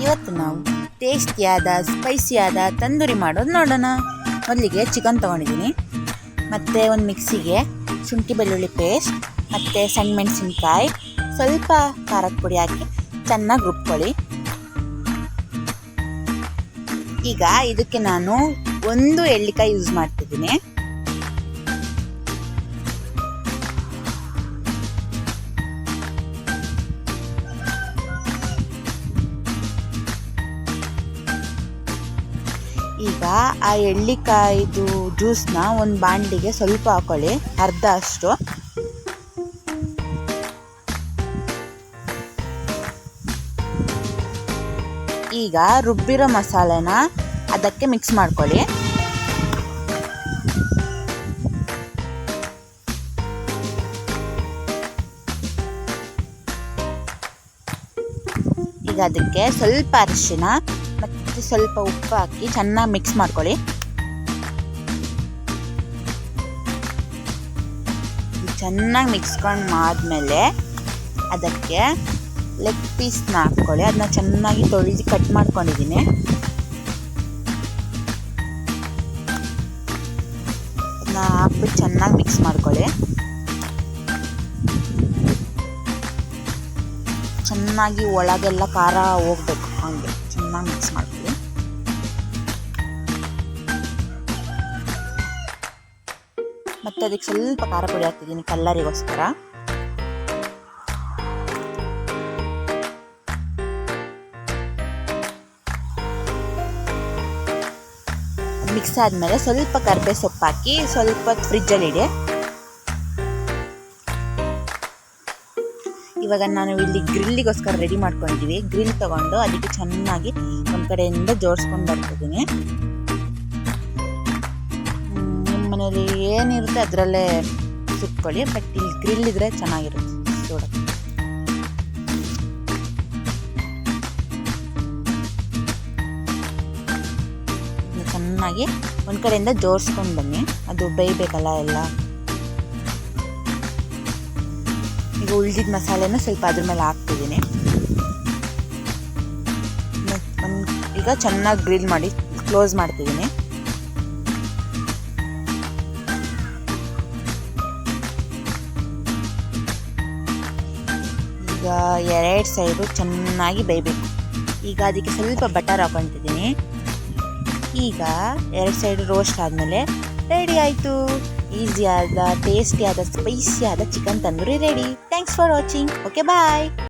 ಇವತ್ತು ನಾವು ಟೇಸ್ಟಿಯಾದ ಸ್ಪೈಸಿಯಾದ ತಂದೂರಿ ಮಾಡೋದು ನೋಡೋಣ. ಮೊದಲಿಗೆ ಚಿಕನ್ ತೊಗೊಂಡಿದ್ದೀನಿ, ಮತ್ತು ಒಂದು ಮಿಕ್ಸಿಗೆ ಶುಂಠಿ ಬೆಳ್ಳುಳ್ಳಿ ಪೇಸ್ಟ್ ಮತ್ತು ಸಣ್ಣ ಮೆಣಸಿನ್ಕಾಯಿ ಸ್ವಲ್ಪ ಖಾರದ ಪುಡಿ ಹಾಕಿ ಚೆನ್ನಾಗಿ ರುಬ್ಕೊಳ್ಳಿ. ಈಗ ಇದಕ್ಕೆ ನಾನು 1 ಎಳ್ಳಿಕಾಯಿ ಯೂಸ್ ಮಾಡ್ತಿದ್ದೀನಿ. ಈಗ ಆ ಎಳ್ಳಿಕಾಯಿದು ಜ್ಯೂಸ್ನ ಒಂದು ಬಾಣಲಿಗೆ ಸ್ವಲ್ಪ ಹಾಕೊಳ್ಳಿ, ಅರ್ಧ ಅಷ್ಟು. ಈಗ ರುಬ್ಬಿರೋ ಮಸಾಲೆನ ಅದಕ್ಕೆ ಮಿಕ್ಸ್ ಮಾಡ್ಕೊಳ್ಳಿ. ಈಗ ಅದಕ್ಕೆ ಸ್ವಲ್ಪ ಅರಿಶಿನ ಮತ್ತು ಸ್ವಲ್ಪ ಉಪ್ಪು ಹಾಕಿ ಚೆನ್ನಾಗಿ ಮಿಕ್ಸ್ ಮಾಡ್ಕೊಳ್ಳಿ. ಚೆನ್ನಾಗಿ ಮಿಕ್ಸ್ಕೊಂಡು ಆದಮೇಲೆ ಅದಕ್ಕೆ ಲೆಗ್ ಪೀಸ್ನ ಹಾಕ್ಕೊಳ್ಳಿ. ಅದನ್ನ ಚೆನ್ನಾಗಿ ತೊಳೆದು ಕಟ್ ಮಾಡ್ಕೊಂಡಿದ್ದೀನಿ. ಅದನ್ನ ಹಾಕ್ಬಿಟ್ಟು ಚೆನ್ನಾಗಿ ಮಿಕ್ಸ್ ಮಾಡ್ಕೊಳ್ಳಿ. ಚೆನ್ನಾಗಿ ಒಳಗೆಲ್ಲ ಖಾರ ಹೋಗ್ಬೇಕು, ಹಂಗೆ ಚೆನ್ನಾಗಿ ಮಿಕ್ಸ್ ಮಾಡ್ಕೊಳ್ಳಿ. ಮತ್ತು ಅದಕ್ಕೆ ಸ್ವಲ್ಪ ಖಾರ ಪುಡಿ ಹಾಕ್ತಿದ್ದೀನಿ ಕಲ್ಲರಿಗೋಸ್ಕರ. ಮಿಕ್ಸ್ ಆದಮೇಲೆ ಸ್ವಲ್ಪ ಕರಿಬೇವು ಸೊಪ್ಪು ಹಾಕಿ ಸ್ವಲ್ಪ ಹೊತ್ತು ಫ್ರಿಜ್ಜಲ್ಲಿ ಇಡಿ. ಇವಾಗ ನಾನು ಇಲ್ಲಿ ಗ್ರಿಲ್ಲಿಗೋಸ್ಕರ ರೆಡಿ ಮಾಡ್ಕೊಂಡಿದ್ದೀವಿ. ಗ್ರಿಲ್ ತೊಗೊಂಡು ಅದಕ್ಕೆ ಚೆನ್ನಾಗಿ ಒಂದು ಕಡೆಯಿಂದ ಜೋಡಿಸ್ಕೊಂಡು ಬರ್ತಿದ್ದೀನಿ. ನಿಮ್ಮ ಮನೇಲಿ ಏನಿರುತ್ತೆ ಅದರಲ್ಲೇ ಸುಟ್ಕೊಳ್ಳಿ, ಬಟ್ ಇಲ್ಲಿ ಗ್ರಿಲ್ ಇದ್ರೆ ಚೆನ್ನಾಗಿರುತ್ತೆ ನೋಡೋಕ್ಕೆ. ಚೆನ್ನಾಗಿ ಒಂದು ಕಡೆಯಿಂದ ಜೋಡಿಸ್ಕೊಂಡು ಬನ್ನಿ, ಅದು ಬೇಯಬೇಕಲ್ಲ ಎಲ್ಲ. ಈಗ ಉಳಿದಿದ್ದ ಮಸಾಲೆನ ಸ್ವಲ್ಪ ಅದ್ರ ಮೇಲೆ ಹಾಕ್ತಿದ್ದೀನಿ. ಈಗ ಚೆನ್ನಾಗಿ ಗ್ರಿಲ್ ಮಾಡಿ ಕ್ಲೋಸ್ ಮಾಡ್ತಿದ್ದೀನಿ. ಈಗ 2 ಸೈಡು ಚೆನ್ನಾಗಿ ಬೇಯಬೇಕು. ಈಗ ಅದಕ್ಕೆ ಸ್ವಲ್ಪ ಬಟರ್ ಹಾಕೊತಿದ್ದೀನಿ. ಈಗ 2 ಸೈಡ್ ರೋಸ್ಟ್ ಆದಮೇಲೆ ರೆಡಿ ಆಯಿತು. ಈಸಿಯಾದ ಟೇಸ್ಟಿಯಾದ ಸ್ಪೈಸಿಯಾದ chicken tandoori ready. Thanks for watching. Okay, bye.